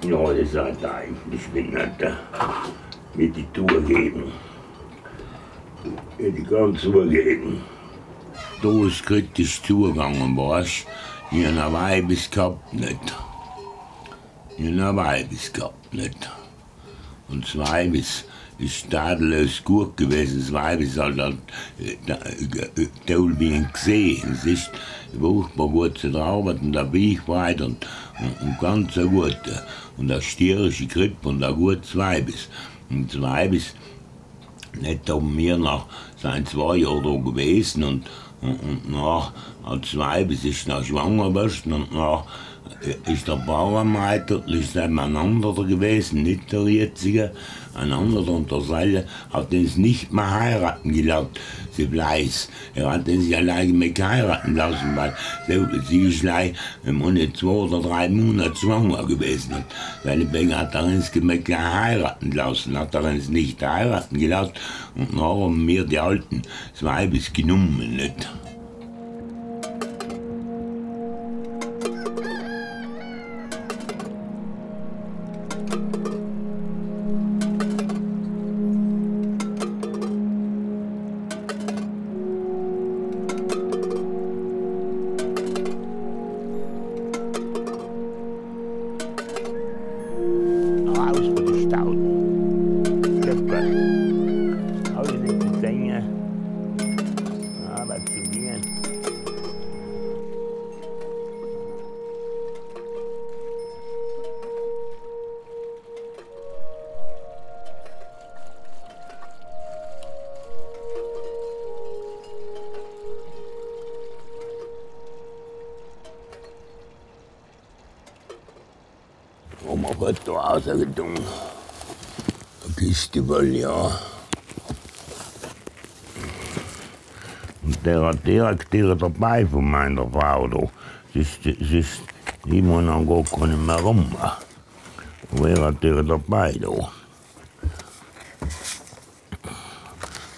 Ja, das hat eigentlich nicht mit die Tour geben. Die ganze Tour geben. Da ist kritisch zugegangen, weißt du? Ich habe ein Weibes gehabt, nicht. Ich habe ein Weibes gehabt, nicht. Und das Weibes ist tadellos gut gewesen. Das Weibes hat toll wie ein gesehen. Es ist furchtbar gut zu arbeiten, der Weichweit und ganz so gut. Und der stierische Kripp und ein gutes Weibes. Und das Weibes, nicht haben wir nach, sind 2 Jahre da gewesen und nach, als Weibes ist noch schwanger gewesen und nach ist der Bauernmeister, ist nebeneinander gewesen, nicht der jetzige, ein anderer und der Seile hat ihn nicht mehr heiraten gelassen, sie weiß. Er hat ihn sich allein mit heiraten lassen, weil sie ist gleich nicht 2 oder 3 Monate schwanger gewesen. Und deswegen hat er uns gleich heiraten lassen, hat er uns nicht heiraten gelassen. Und dann haben wir die Alten das Weibes genommen, nicht. Hat da rausgetan. Eine Kiste voll, ja. Und der hat direkt dabei von meiner Frau. Da. Es ist immer noch gar keine mehr rum. Aber er hat direkt dabei. Da.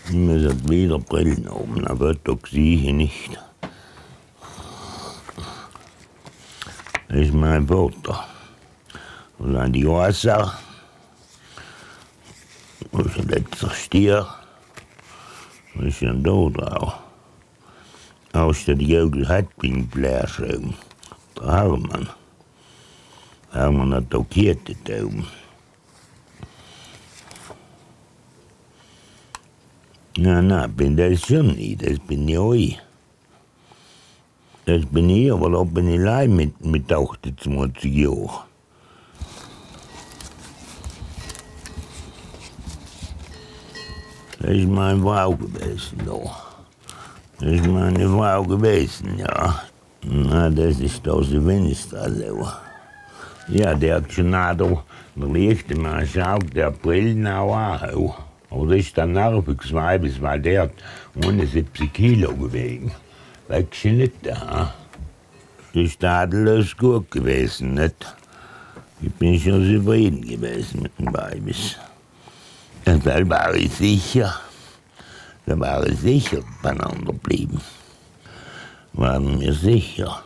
Ich muss wieder Brillen haben, aber da sehe ich nicht. Das ist mein Vater. Und dann die Wasser, das ist ein letzter Stier, das ist ein da drauf. Aus der Jogel hat bin Bläschen, der Hermann. Hermann hat taukiert da oben. Na, bin das schon nicht, das bin ja ich. Das bin ich, aber da bin ich allein mit 28 Jahren. Das ist meine Frau gewesen, da. Das ist meine Frau gewesen, ja. Na, das ist das Fenster, so. Ja, der hat schon da, der liegt immer schaut, der Brillen auch. Aber das ist der nerviges Weibes, weil der hat 71 Kilo gewogen. Weggeschnitten, ja. Das ist tadellos gut gewesen, nicht? Ich bin schon zufrieden gewesen mit dem Weibes. Und da war ich sicher, beieinander geblieben. Waren wir sicher.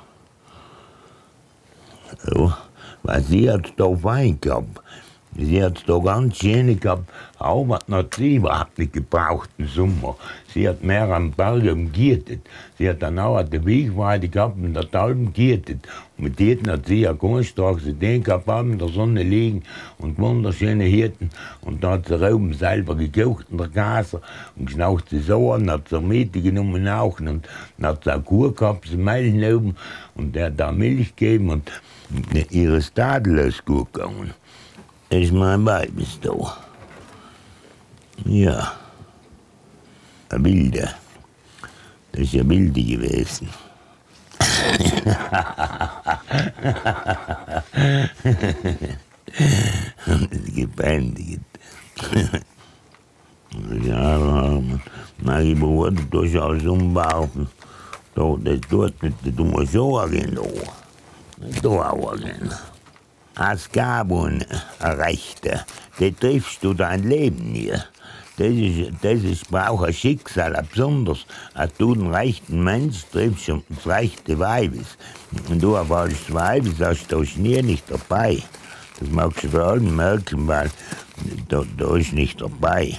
So, weil sie hat da fein gehabt. Sie hat da ganz schön gehabt, auch was noch sie überhaupt nicht gebraucht im Sommer. Sie hat mehr am Berg umgehtet. Sie hat dann auch die Wegweite gehabt und der Talben gehtet. Und mit denen hat sie ja ganz stark den gehabt, in der Sonne liegen und wunderschöne Hirten. Und da hat sie oben selber gekocht in der Gase und geschnaucht sie so an, hat sie Miete genommen auch. Und dann hat sie eine Kuh gehabt, sie Meilen oben und der hat da Milch gegeben und ihre Stadel ist gut gegangen. Das ist mein Weibes da. Ja. Eine Wilde. Das ist eine Wilde gewesen. Das gebändigt. Ja, meine Bruder durchaus umbauen. Das tut mit der dummen Show gehen. Da auch gehen. Als Gabun erreichte, den triffst du dein Leben nie. Das braucht ein Schicksal, besonders. Du den rechten Mensch triffst und das rechte Weibes. Und du ein falsches Weibes hast, da ist nie nicht dabei. Das magst du vor allem merken, weil da ist nicht dabei.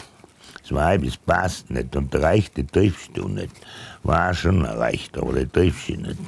Das Weibes passt nicht und der rechte triffst du nicht. War schon ein rechter, aber den triffst du nicht.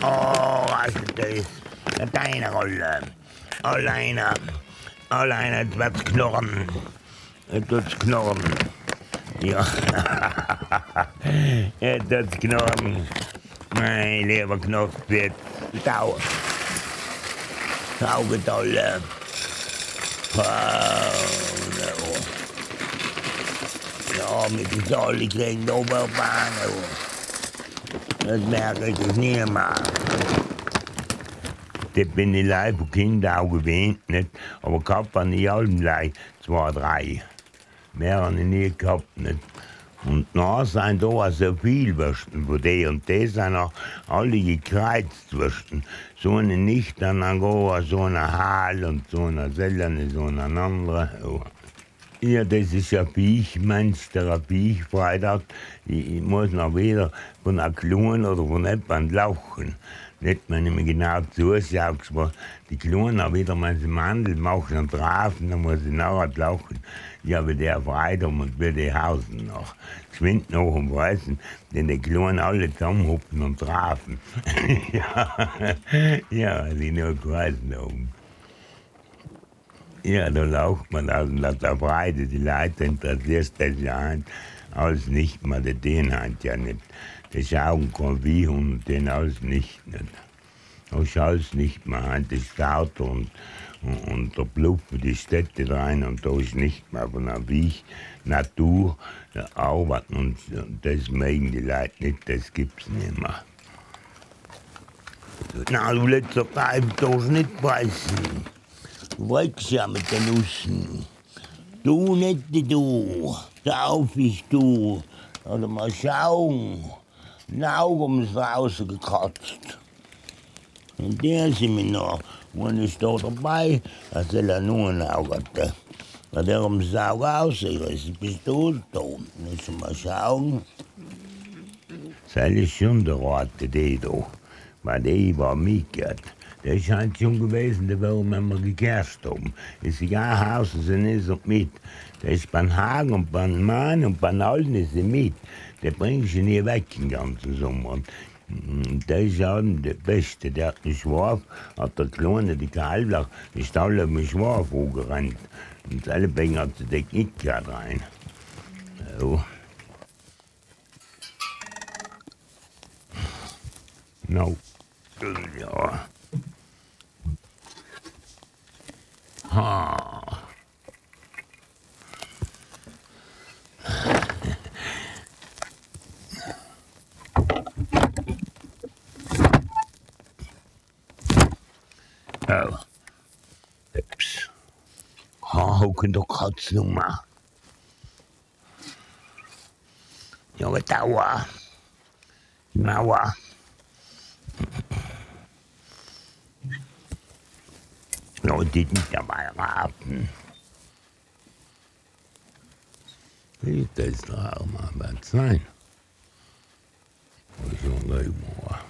Oh, was ist das? Deine Rolle. Alleine. Alleine, jetzt wird's knurren. Jetzt wird's knurren. Ja. Jetzt wird's knurren. Mein lieber Knopf jetzt. Tau. Taugetolle. Ja, mit den Säule kriegen die Oberbahn. Das merke ich das nie mehr. Das bin ich leider von Kindern auch gewöhnt, nicht? Aber gehabt habe ich alle gleich 2, 3. Mehr habe ich nie gehabt, nicht? Und dann sind da auch so viele Würsten von denen. Und die sind auch alle gekreuzt Würsten. So eine nicht, dann so eine Hal und so eine Sellerne, so eine andere. Ja, das ist ein Viechmensch, der ein Viech freit hat. Ich muss noch weder von einer Klon oder von jemandem lachen. Nicht, wenn ich mir genau zuschaue, aber die Klonen haben wieder meine Mandel machen und trafen, dann muss ich nachher lachen. Ja, aber der freit und wir die Hausen noch. Geschwind noch und Weißen, denn die Klonen alle zusammenhuppen und trafen. ja, die noch geheißen haben. Ja, da lacht man aus und da freut die Leute, interessiert das ja alles nicht mehr, den hat ja nicht. Die schauen kein wie und den alles nicht. Da schaust nicht mehr an, das Auto und da bluffen die Städte rein und da ist nicht mehr von der Wiech, Natur, arbeiten und das mögen die Leute nicht, das gibt's nicht mehr. Na, du lässt doch einfach nicht beißen. Du wolltest ja mit den Nüssen. Du nicht, du. Sauf ich, du. Oder mal schauen. Ein Auge ums rausgekratzt. Und der sind mir noch. Und ist da dabei, da soll er nur ein Auge haben. Wenn der ums Auge rausgerissen bist du da. Musst du mal schauen. Das ist schon der Rate, der da. Weil der war mitgehört. Der ist halt schon gewesen, der warum wir gekerst haben. Ist egal, Haus ist nicht so mit. Der ist beim Hagen und beim Mann und beim Alten ist er mit. Der bringt ihn nie weg den ganzen Sommer. Und der ist auch der Beste. Der hat einen Schwaf, hat der Kleine, die Kalblach, ist alle mit dem Schwaf hochgerannt. Und alle Bänge hat sie den nicht gehabt rein. So. No. Ja. Ha. Oh. Ups. Ha, hoeken de katsnummer. Jonge touwen. Mauer. Nou, dit niet dabei raten. Wie das da auch mal wird sein? So gleich mal.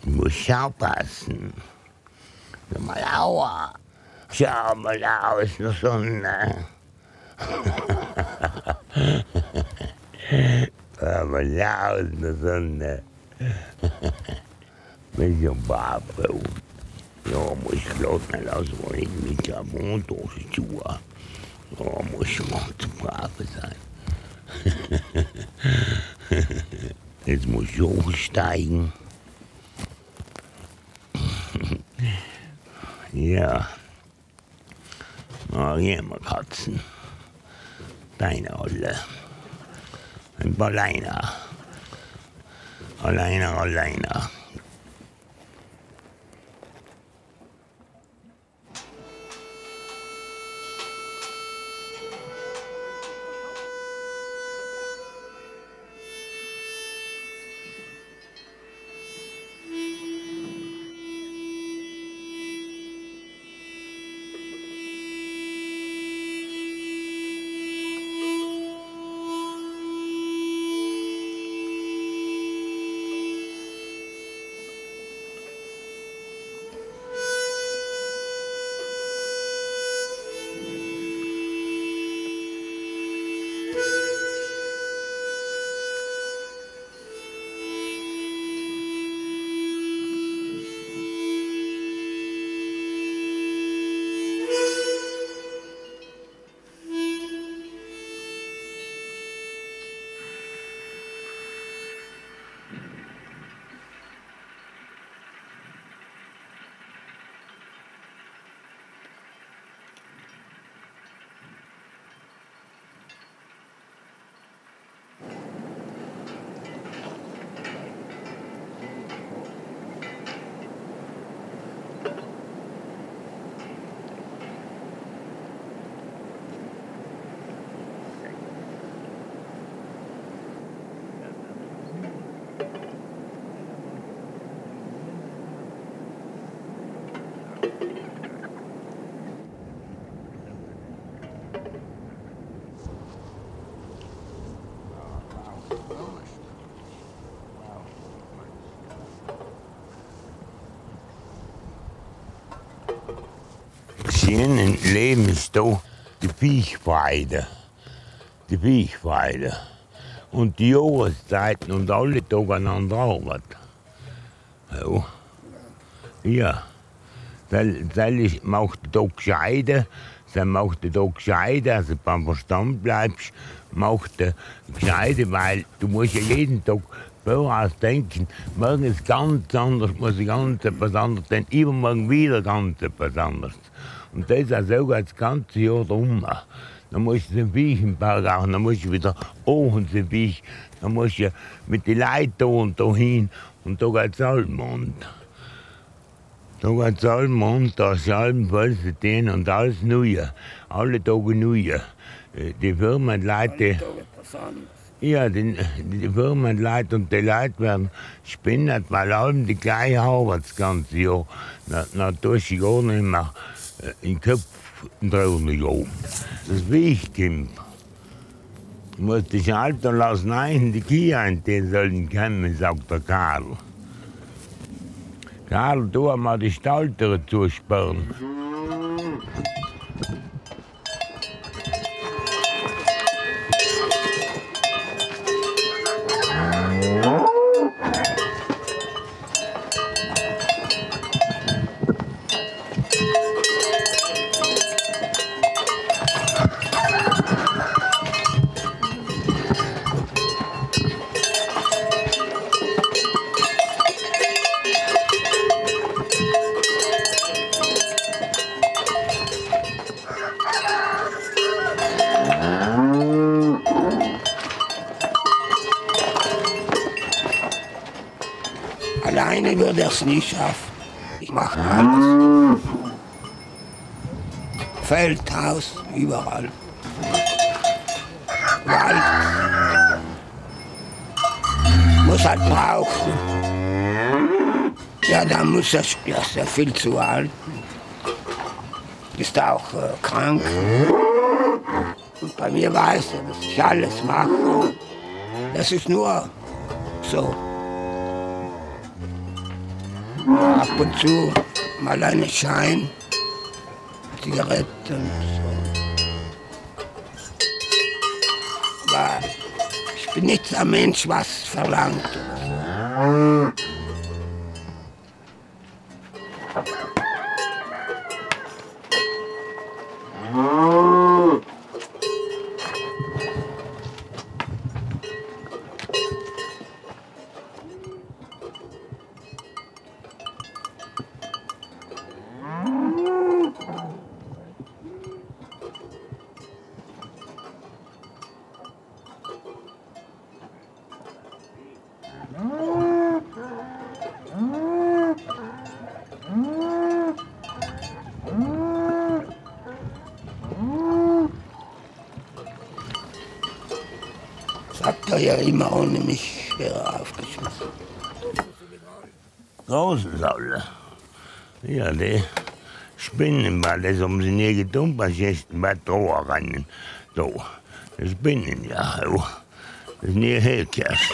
Ich muss aufpassen. Schau mal Aua. Schau mal aus der Sonne. aber laut in der Sonne. Mit so Barbrot. Ja, muss ich laut nicht ausrollen mit der Montagschuhe. Ja, muss schon zu brav sein. Jetzt muss ich hochsteigen. Ja. Na, hier mal Katzen. Deine alle. Ein paar Leiner. Alleine. Schönen Leben ist da die Viechweide. Die Viechweide. Und die Jahreszeiten und alle Tage aneinander arbeiten. Ja. Das macht den Tag gescheiter. Das macht den Tag gescheiter, also beim Verstand bleibst, macht den gescheiter, weil du musst ja jeden Tag voraus denken. Morgen ist ganz anders, muss ich ganz etwas anderes denken. Übermorgen wieder ganz etwas anderes. Und das ist auch so das ganze Jahr drum. Dann musst du den Viech im Berg auch, dann musst du wieder hoch den Viech, dann musst du mit den Leuten da und da hin. Und da geht's Almond. Da geht's Almond, da ist Almfelsen drin und alles neu. Alle Tage neu. Die Firmen, die Leute. Ja, die Firmen, die Leute und die Leute werden spinnen, weil alle die gleiche Arbeit das ganze Jahr. Dann tust du gar nicht mehr in den Kopf drüber gehen. Das ist wichtig. Du musst dich halten lassen, nein, die Kühe, die sollen kommen, sagt der Karl. Karl, tu mal die Staltere zusperren. Alleine würde er es nie schaffen. Ich mache alles. Feld, Haus, überall. Wald. Muss halt brauchen. Ja, da muss er, ja, ist ja viel zu alt. Ist auch krank. Und bei mir weiß er, dass ich alles mache. Das ist nur so. Ab und zu mal einen Schein, Zigaretten und so. Aber ich Ich bin nicht ein Mensch, was verlangt. Das habt ihr ja immer ohne mich schwer aufgeschmissen. Rosensäule. Ja, die Spinnenball, das haben sie nie getan, bei Gästen, bei Trauerrennen. So, das Spinnen, ja, so. Das ist nie hergekerst.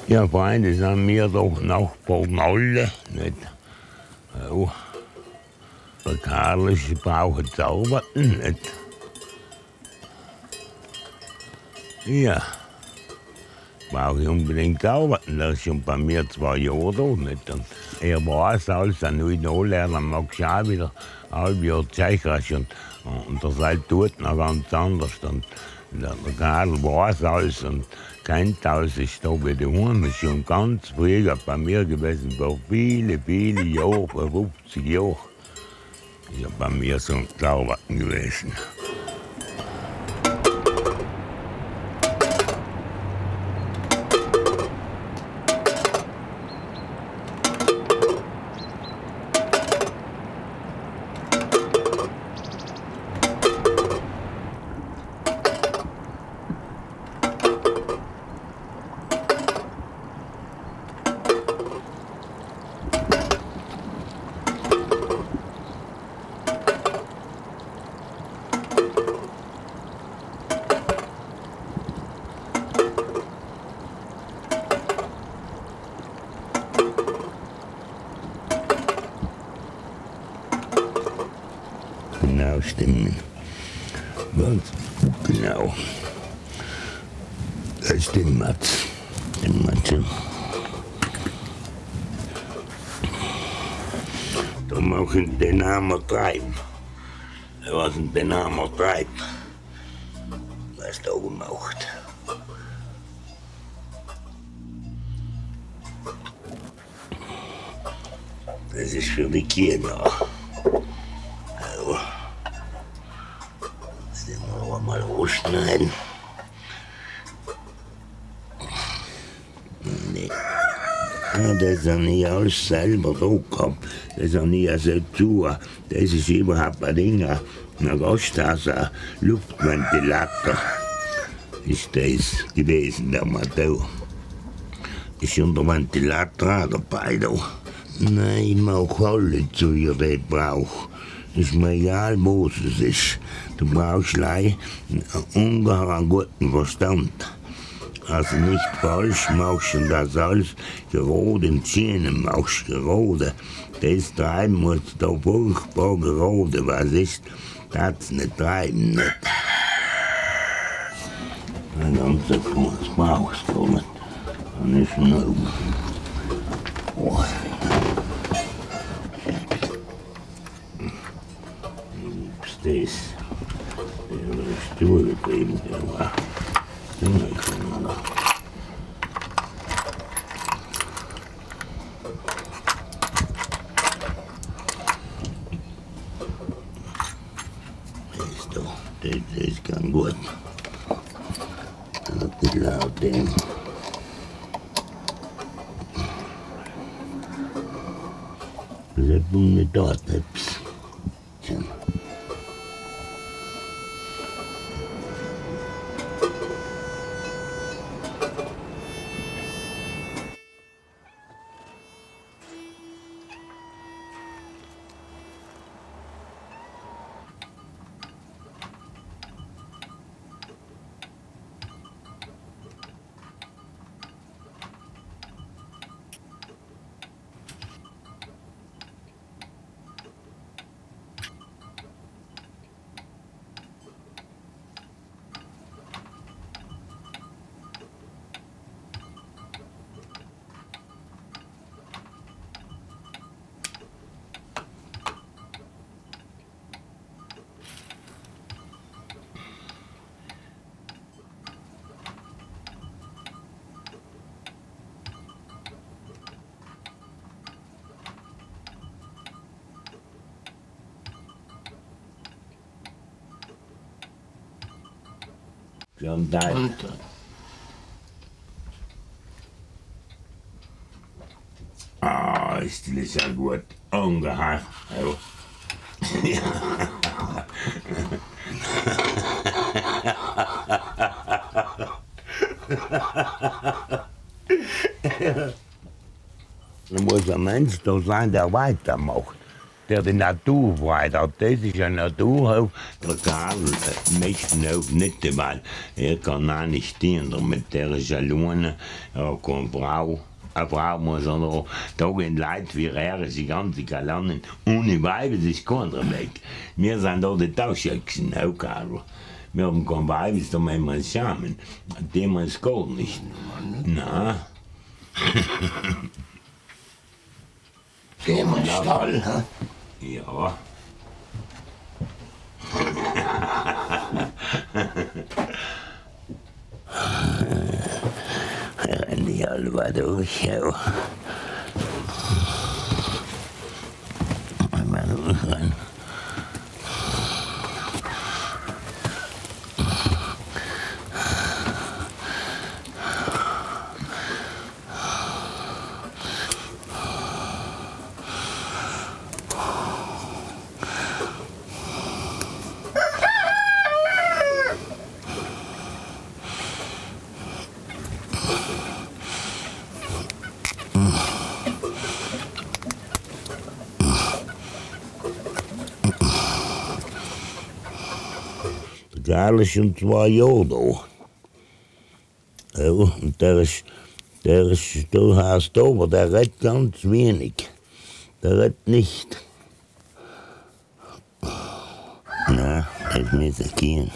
Ja, Freunde, sind wir doch Nachbarn alle, nicht? So. Der Karlische brauchen Zauberten, nicht? Ja. Brauche ich unbedingt Zauberten, das ist schon bei mir 2 Jahre da, nicht? Und er weiß alles, dann will ich noch lernen, mag ich auch wieder ein halbes Jahr Tschechisch und der Seil tut noch ganz anders. Und der Karl weiß alles und kennt alles, ist da bei der Heim, ist schon ganz früher bei mir gewesen, vor viele, viele Jahren, vor 50 Jahren. Ist ja bei mir so ein Zauberten gewesen. Genau, stimmen. Ganz genau. Das stimmt, Mats. Stimmt, Mats. Da machen den Hammer treiben. Was den Hammer treibt. Was da gemacht. Das ist für die Kinder. Also, das müssen wir aber mal ausschneiden. Nee. Ja, das habe ich alles selber da gehabt. Das habe ich also zu. Das ist überhaupt ein Ding. Ein Gasthaus, ein Luftventilator ist das gewesen, der mal da. Ist schon der Ventilator auch dabei da. Nein, ich mache alle zu ihr, die ich brauche. Ist mir egal, was es ist. Du brauchst gleich einen guten Verstand. Also nicht falsch machst und das alles gerade in Zähnen machst, gerade. Das Treiben musst du da furchtbar gerade, was ist, das nicht treiben, nicht. Ein ganzer Kurs brauchst du nicht. Dann ist nur. Oh. Das, der ist durchgetrieben, der war. Das ist ganz gut. Das ist laut dem. Das ist nicht dort, das. Gesundheit. Und Ah, ist das ja gut. Ungeheuer. Ja. Da muss ein Mensch da sein, der weitermacht, der die Natur weiter. Das ist ein Naturhof. Der Karl möchte auch nicht, weil er kann auch nicht stehen, mit der ist alleine. Er kann eine Frau muss er noch da gehen Leute wie er, die ganze Kalanen. Ohne Weibe ist keiner weg. Wir sind da die Tauschöchsen, auch Karl. Wir haben kein Weib, da müssen wir uns schämen. Dem ist gar nicht. Na. gehen wir in den Stall. He? Ja. Rennen die alle mal durch, ja. Einmal durchrennen. Karl ist schon 2 Jahre da. Ja, und der ist durchaus da, aber der redet ganz wenig. Der redet nicht. Na, das müsste gehen.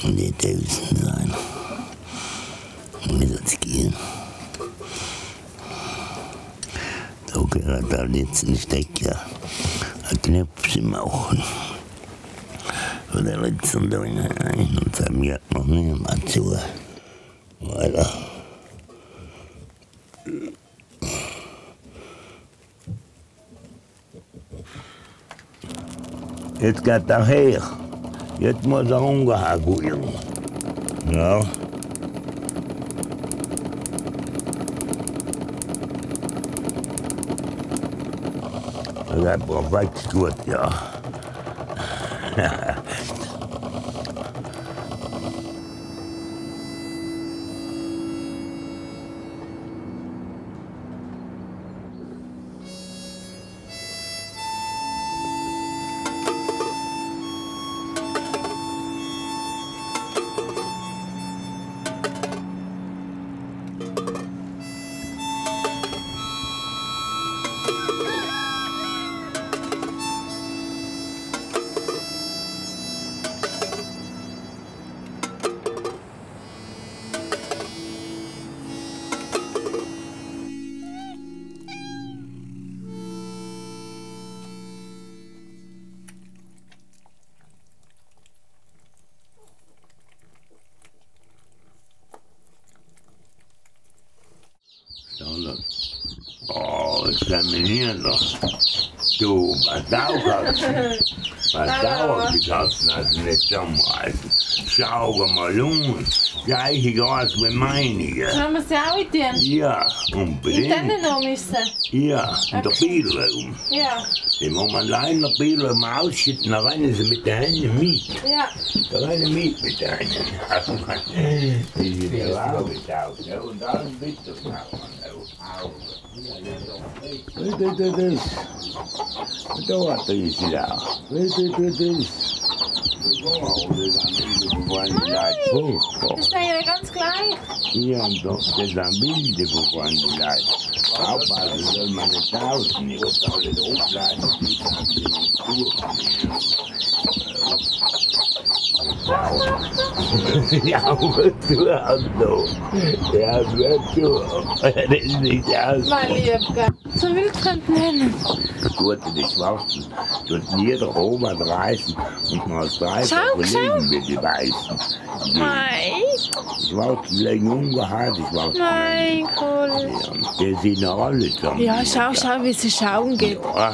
Und die draußen sein. Müsste es gehen. Da gehört der letzten Stecker ein Knöpfchen machen. Der letzten da rein und dann mir noch nicht mehr zu. Weiter. Jetzt geht er her. Jetzt muss er umgehen. Ja. Das ist perfekt gut, ja. Oh, examinieren doch. Du, was Dauerkatzen, also nicht zusammenreißen. Schau mal um, gleiche Gas wie meinige. Sollen wir sie auch in tun? Ja, unbedingt. In den noch müssen? Ja, in der Bielraum. Ja. Die muss man allein in der Bielraum ausschütten, da rennen sie mit den Händen mit. Ja. Da rennen mit den Händen. Die sind ja auch mit aus, ja, und dann bitte machen. Da ist sie da. Das ist ja ganz gleich. Ja, und doch, das ist ein Bilde von die Leute. Aufpassen soll man nicht tauschen, ich muss auch nicht aufbleiben, die kann sie nicht ja, du hast noch. Ja, das ist nicht aus. Mein Lieber, so Wildfremd nennen. Gut, die Schwarzen tut jeder Oma reißen und mal als Dreißig belegen wir die Weißen. Nein. Die Schwarzen legen ungeheim, die Schwarzen. Nein, cool. Ja, und die sind noch alle zusammen. Ja, schau, wie sie schauen geht. Ja,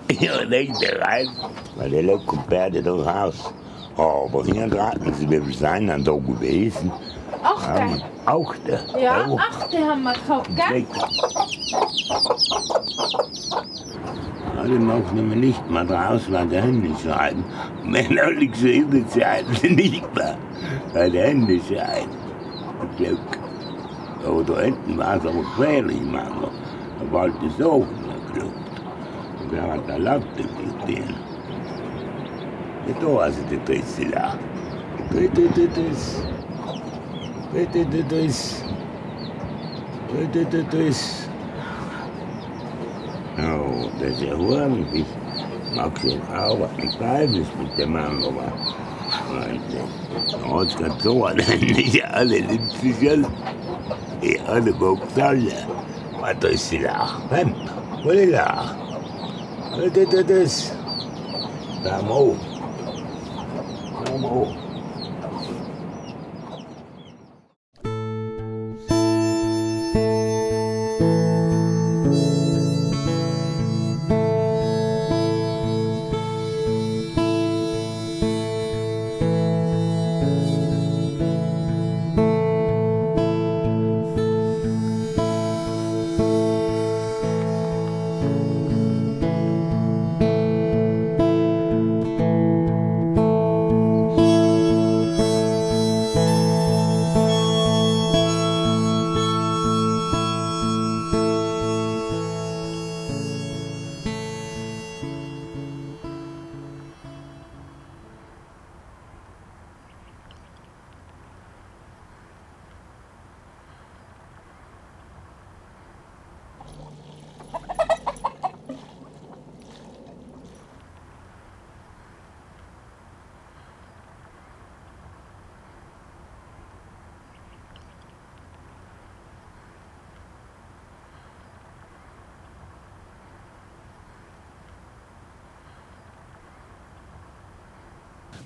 ich denke rein, weil die locken Pferde durch Haus. Aber hier raten Sie, wie viel sind dann da gewesen? Achte. Achte. Ja, Oh. 8 haben wir gehabt, gell? Ja, die machen wir nicht mal draußen an der Hände schreiben. Wenn alle gesehen sind, schreiben sie nicht mehr an der Hände schreiben. Glück. Aber da hinten war es aber gefährlich, manchmal. Da wollte es auch nicht geklappt. Und wer hat da Latte mit denen? Ja, da hast du die Dritte da. Dritte, das. Dritte, das. Dritte, das. Oh, das ist ja ordentlich. Magst du jetzt arbeiten, beides mit dem anderen. Ja, es geht so, nicht alle nimmt sich an. Die alle mag alle. Was ist sie da? Hemp, wo ist da? Das. Da mal. Da mal.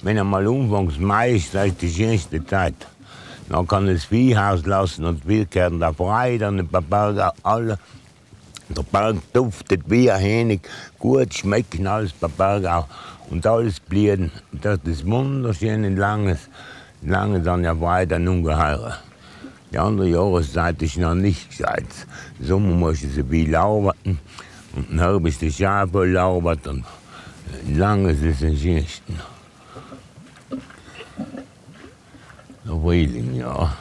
Wenn er mal anfangs Mai ist, das ist die schönste Zeit. Dann kann das Vieh auslassen und wir kehren da frei, dann ein paar Berge alle. Der Berg duftet wie ein Honig, gut schmecken alles bei Bergau und alles blieben. Das ist wunderschön und lange dann ja weiter ungeheuer. Die andere Jahreszeit ist noch nicht gescheit. Im Sommer muss es ein bisschen arbeiten und im Herbst ist die Schafe arbeiten und lange ist es am schönsten. Der Frühling, ja.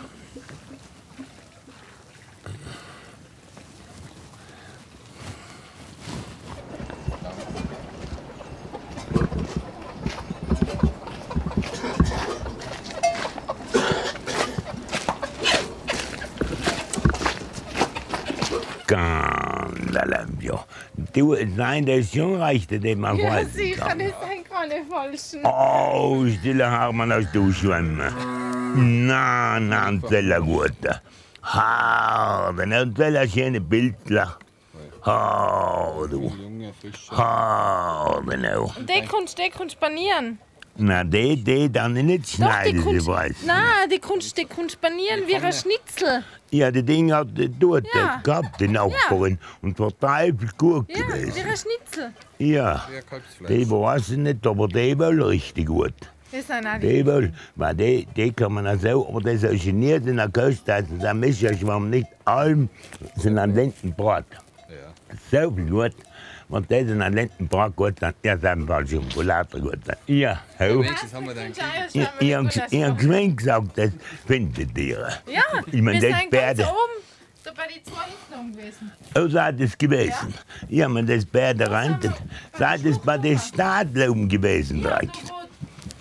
Ja. Du, nein, der ist schon recht, den man Ja, freut. sicher, das sind keine falschen. Oh, stille Hermann, aus du schwimmen. Na, ein Zeller guter. Ha, den hat ein schöne Bildler. Ha, du. Ha, genau. Und die kannst panieren. Na, die dann nicht schneiden, sie weiß. Nein, die kannst panieren wie ein Schnitzel. Ja, das Ding hat dort Ja. gehabt, den Nachbarin. Und verteufelt gut Ja, wie gewesen. ein Schnitzel. Ja, die weiß ich nicht, aber die war richtig gut. Das sind auch Die wohl, weil die kann man auch so, aber das ist geniert in der Küste, also der Mischerschwamm nicht allem, sind an Lendenbrat. Ja. So viel gut. Und das in an Lendenbrat gut sein, ja, sind falsche Schokolade gut sein. Ja, hau. Ich hab geschwind gesagt, das findet ihr. Ja, Ich mein, wir das sind Pferde. ganz oben, da bei den zwei Hinten gewesen. Oh, sei das gewesen. Ja, man das Pferde rein, sei das bei den Stadler oben gewesen direkt.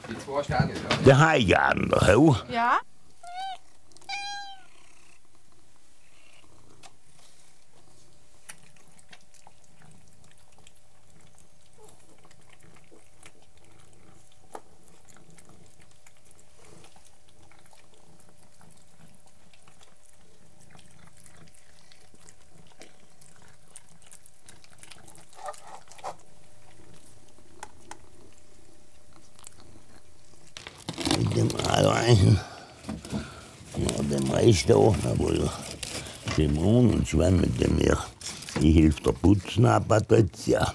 Die zwei Sterne, ja. Der Heigarten, hau. Ja? Mit dem Arbeiten, ja, dem reicht auch, aber Simon und Schwein mit dem mir. Ich hilf der Putzen, Patricia.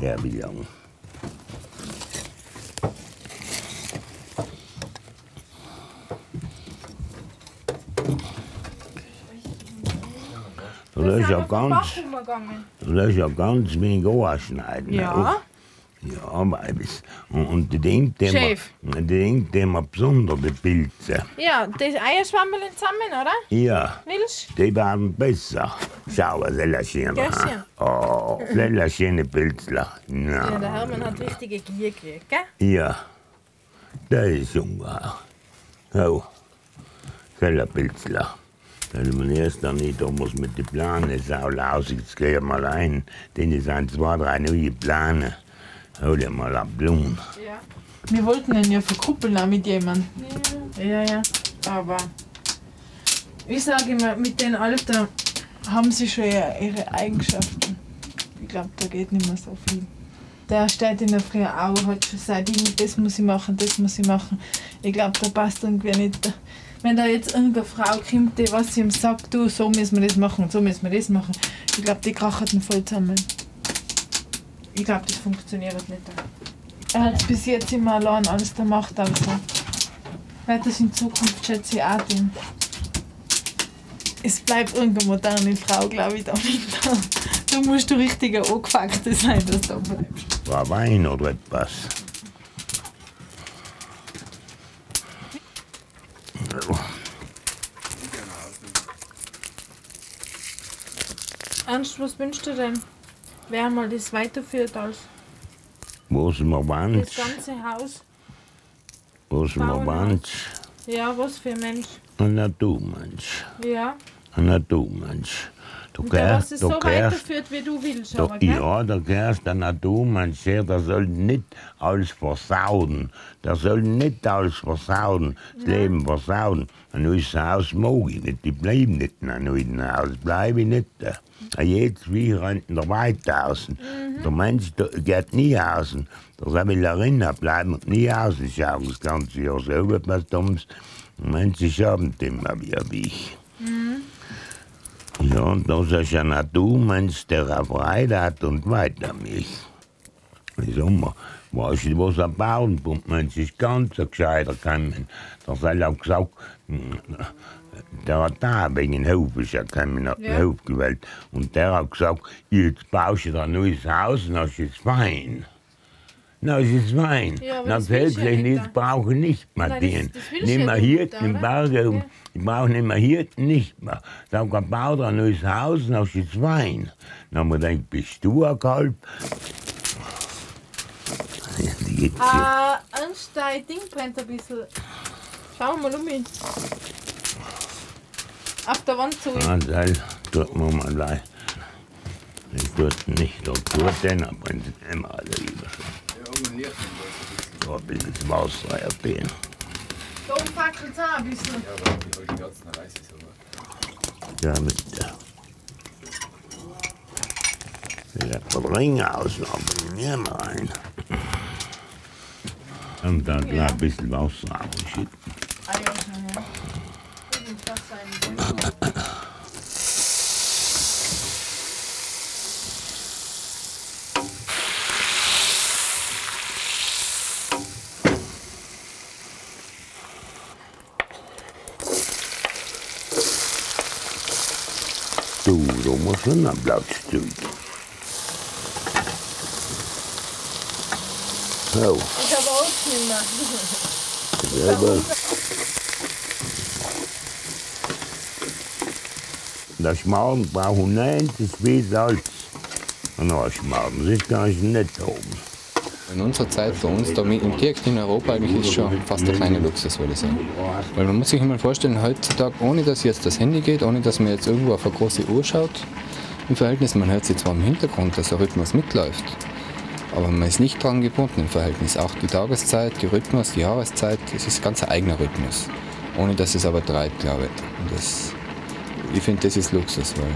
Ja, wie lange? Das ist ja sind wir vom ganz, Bach umgegangen. das ist ja ganz wenig anschneiden. Ja. Ja, Weibes. Und die denkt immer, Chef. besondere Pilze. Ja, das Eierschwammerl zusammen, oder? Ja, Willst die werden besser. Schau, was ist das schön. Gell, schön. Oh, das schöne Pilzler. du? Ja, der Ja, Hermann hat richtige Gier gekriegt, gell? ja, das ist unwahr. Oh, das Pilzler. Weil man erst dann nicht, da muss mit den Planen sauer aus. Jetzt geh ich mal ein. Denn sind 2, 3 neue Pläne. Hol dir mal ab Blumen. Ja. Wir wollten ihn ja verkuppeln auch mit jemandem. Ja. Aber ich sage immer, mit den Alter haben sie schon ihre Eigenschaften. Ich glaube, da geht nicht mehr so viel. Der steht in der Früh auch, hat schon gesagt, das muss ich machen, das muss ich machen. Ich glaube, da passt irgendwie nicht. Wenn da jetzt irgendeine Frau kommt, die was ihm sagt, du, so müssen wir das machen, so müssen wir das machen, ich glaube, die krachen ihn voll zusammen. Ich glaube, das funktioniert nicht. Er hat bis jetzt immer allein alles gemacht, also. Weiter in Zukunft schätze ich auch den. Es bleibt irgendeine moderne Frau, glaube ich, da nicht da. Da musst du richtiger Angefuckte sein, dass du da bleibst. War Wein oder etwas? Ernst, was wünschst du denn? Wer mal das weiterführt als Wo ist man das Wand? ganze Haus? Wo ist man Wand? Ja, was für ein Mensch. Ein Naturmensch. Ja. Ein Naturmensch. Du Und der, was es so gehörst, weiterführt, wie du willst, aber, gell? ja, da gehörst der Naturmensch her, der soll nicht alles versauen. Der soll nicht alles versauen, das Leben versauen. Ein neues Haus mag ich nicht, ich bleibe nicht in einem neuen Haus, bleibe ich nicht da. Jedes Wie rennt der weit außen. Der Mensch der geht nie außen. Der soll erinnern bleiben und nie außen schauen, das ganze Jahr so etwas Dummes. Menschen schauen immer wie ich. Ja, und das ist ein Naturmensch, der auf Freude hat und weiter mich. Ich sag mal, weißt du, was ein Bauernbundmensch ist, ganz ein gescheiter Kämmen. Der soll auch gesagt, der hat da wegen dem Hof, ist ja Kämmen, hat den Hof gewählt. Und der hat gesagt, jetzt baust du da ein neues Haus, dann ist es fein. Na, es ist fein. Ja, aber Na, das willst du ja wirklich nicht nicht, brauche ich nicht mehr Nein, den. das willst du Nimm ja mal nicht, hier oder? den Berge um. Ich brauche nicht mehr hier, nicht mehr. Dann kann bau da ein neues Haus, dann ist es fein. Dann haben wir gedacht, bist du ein Kalb? Ernst, dein Ding brennt ein bisschen. Schau mal um mich. Auf der Wand zu. Ah, das tut mir mal leid. Ich tut nicht, da tut den, aber brennt es immer alle lieber schon. Da ein bisschen das Wasser erbeten. Da fackelt es auch ein bisschen. Ja, aber die halten Herzen, dann weiß ich es aber. Ja, mit der. Vielleicht der Ring aus, aber nicht mehr rein. Und dann gleich ein bisschen Wasser ausschütten. Ah ja, ja. Das sein. Du, da muss schon ein Platz tun. So, Ich habe auch nicht mehr. selber. Der Schmarrn braucht 90 viel Salz. Und der Schmarrn, das kann ich nicht haben. In unserer Zeit, für uns da direkt in Europa, eigentlich ist schon fast ein kleiner Luxus, würde ich sagen. Weil man muss sich einmal vorstellen, heutzutage, ohne dass jetzt das Handy geht, ohne dass man jetzt irgendwo auf eine große Uhr schaut, im Verhältnis, man hört sie zwar im Hintergrund, dass der Rhythmus mitläuft, aber man ist nicht dran gebunden im Verhältnis. Auch die Tageszeit, die Rhythmus, die Jahreszeit, das ist ganz ein eigener Rhythmus, ohne dass es aber treibt, glaube ich. Und das, ich finde, das ist Luxus, weil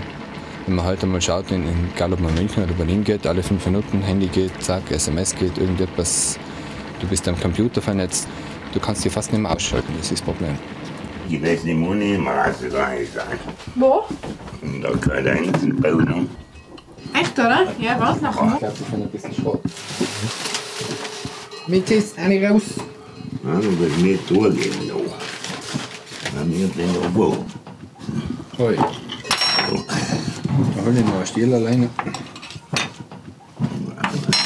wenn man halt einmal schaut, egal ob man München oder Berlin geht, alle 5 Minuten Handy geht, zack, SMS geht, irgendetwas, du bist am Computer vernetzt, du kannst dich fast nicht mehr ausschalten, das ist das Problem. Ich weiß nicht, wo nicht mehr rein sein. Wo? Und da kann der Insel bauen. Echt, oder? Ja, warte nachher. Ich glaube, sie sind ein bisschen Schrott. Mit ist eine raus. Ja, du willst mir durchgehen noch. Dann wird den noch wo. Hoi. alle noch ein Stiel alleine.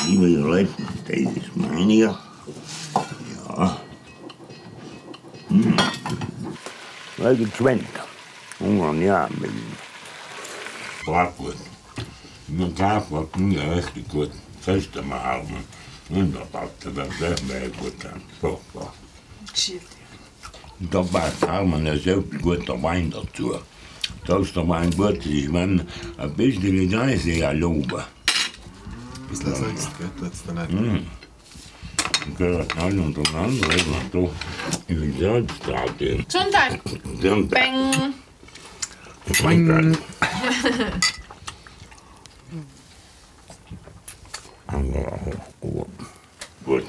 Liebe Leute, das ist meine hier. Ja. Weil geschwenkt. Hungern, ja. Bratwurst. Mit Graswurst, ja, richtig gut. Fest am Abend. Und da passt das sehr, sehr gut an. So, so. Shit. Und da haben wir ja selbst guter Wein dazu. Das ist der Wein gut, ich meine, ein bisschen Geist, ja, lobe. Ein bisschen Salz, gell? Tut's dann nicht. Gehört all untereinander, und so in den Salz drauf. Gesundheit. Dann Bang. Schmeckt gut.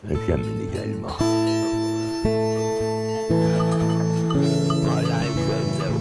Das kann man nicht selber. Allein schon so.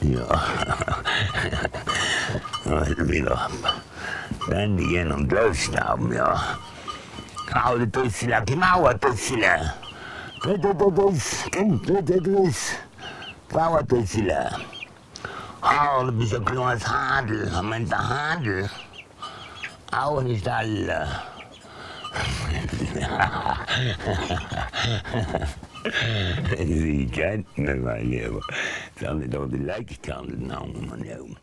Ja. Heute wieder Bändigen und Löwstaben, ja. Graue Düssele, graue Düssele. Graue Düssele. Oh, du bist ein kleines Hadel. Moment, der Hadel. Auch nicht alle. Sie kennt mich, mein Lieber. Das haben wir doch die Leichtkante genommen, mein Lieber.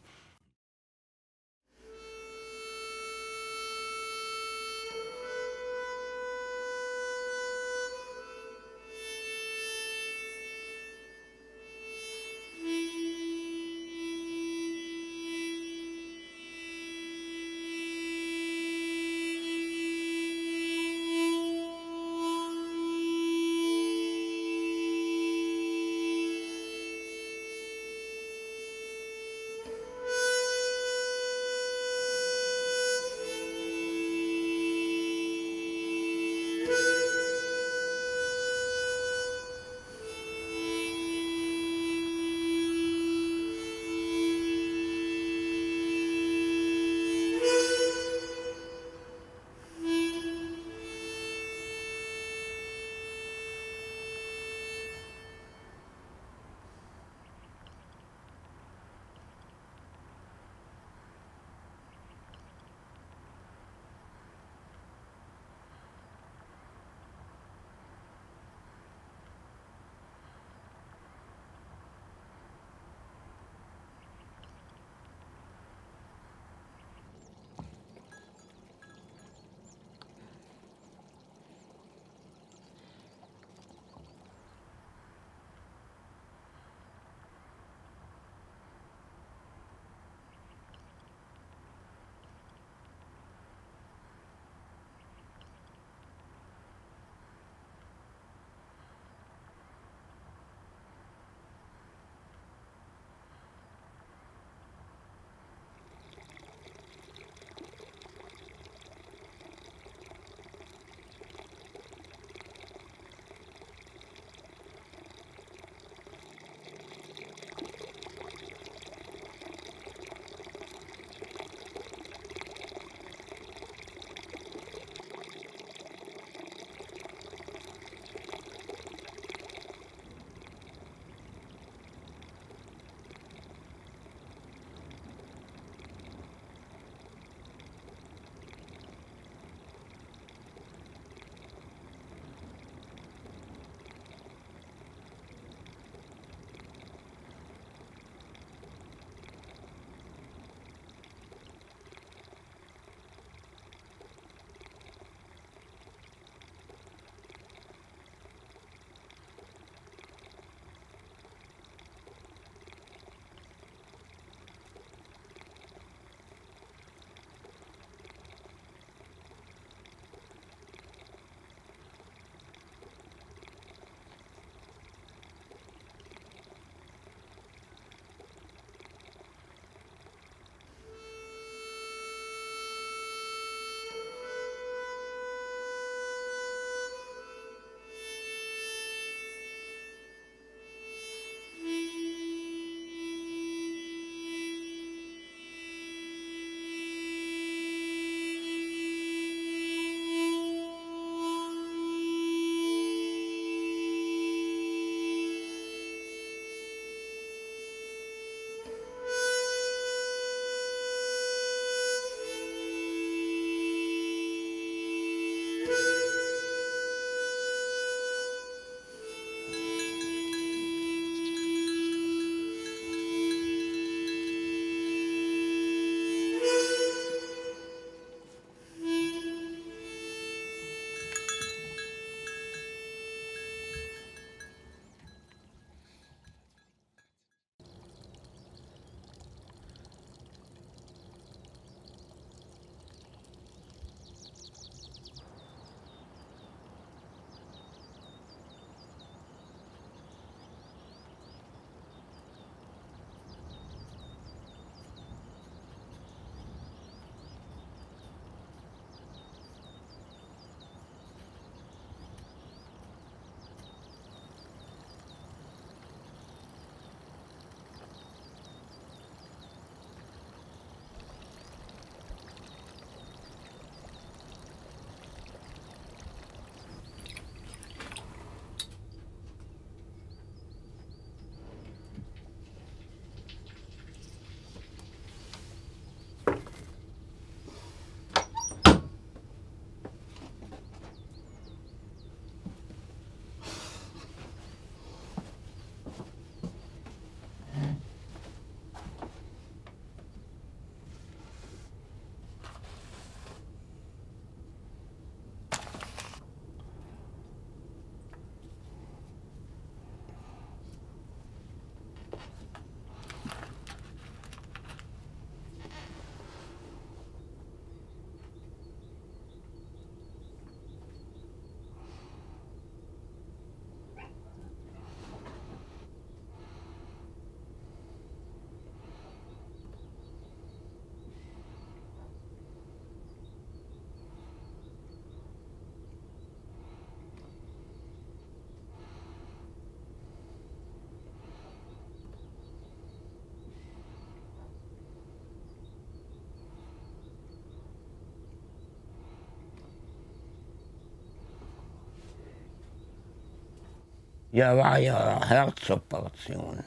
Ja, war ja eine Herzoperation.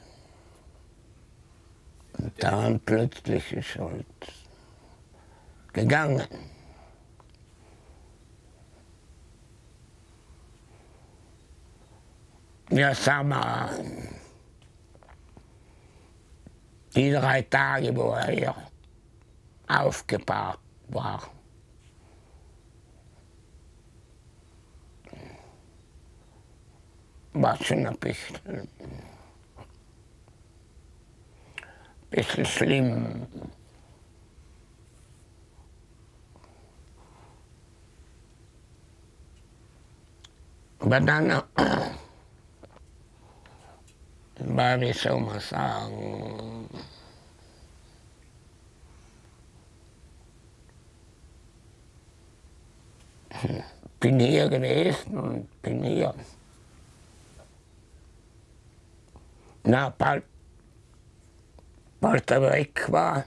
Und dann plötzlich ist halt gegangen. Ja, sag mal, die 3 Tage, wo er hier aufgebahrt war, war schon ein bisschen schlimm. Aber dann war, wie soll man sagen, bin hier gewesen und bin hier. Na, bald er weg war,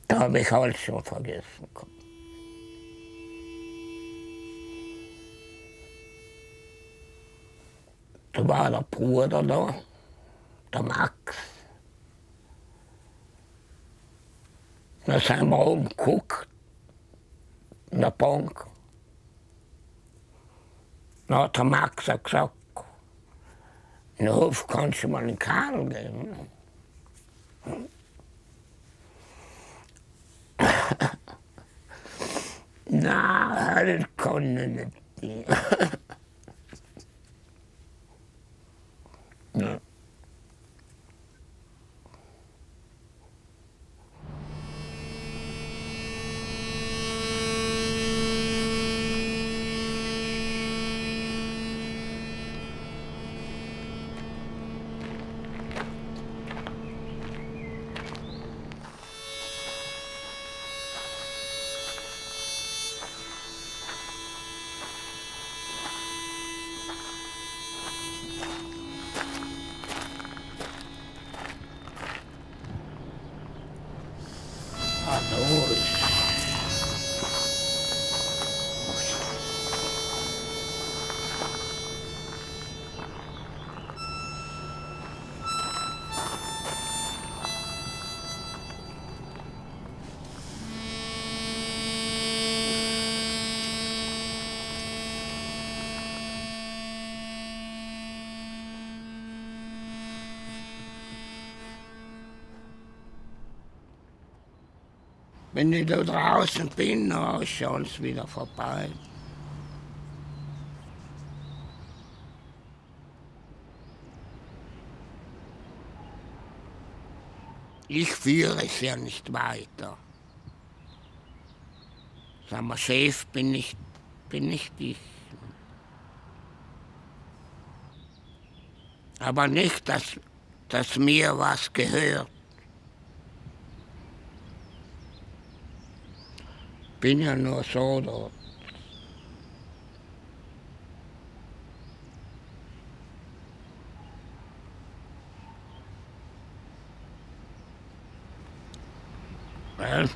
da habe ich alles schon vergessen. Da war der Bruder da, der Max. Da sind wir rumgeguckt, in der Bank. Dann hat der Max gesagt, in den Hof kannst du mal einen Karl geben. Na, das kann ich nicht. Ja. Wenn ich da draußen bin, dann ist schon wieder vorbei. Ich führe es ja nicht weiter. Sag mal, Chef bin nicht ich. Aber nicht, dass mir was gehört. Bin ja nur so dort. Well.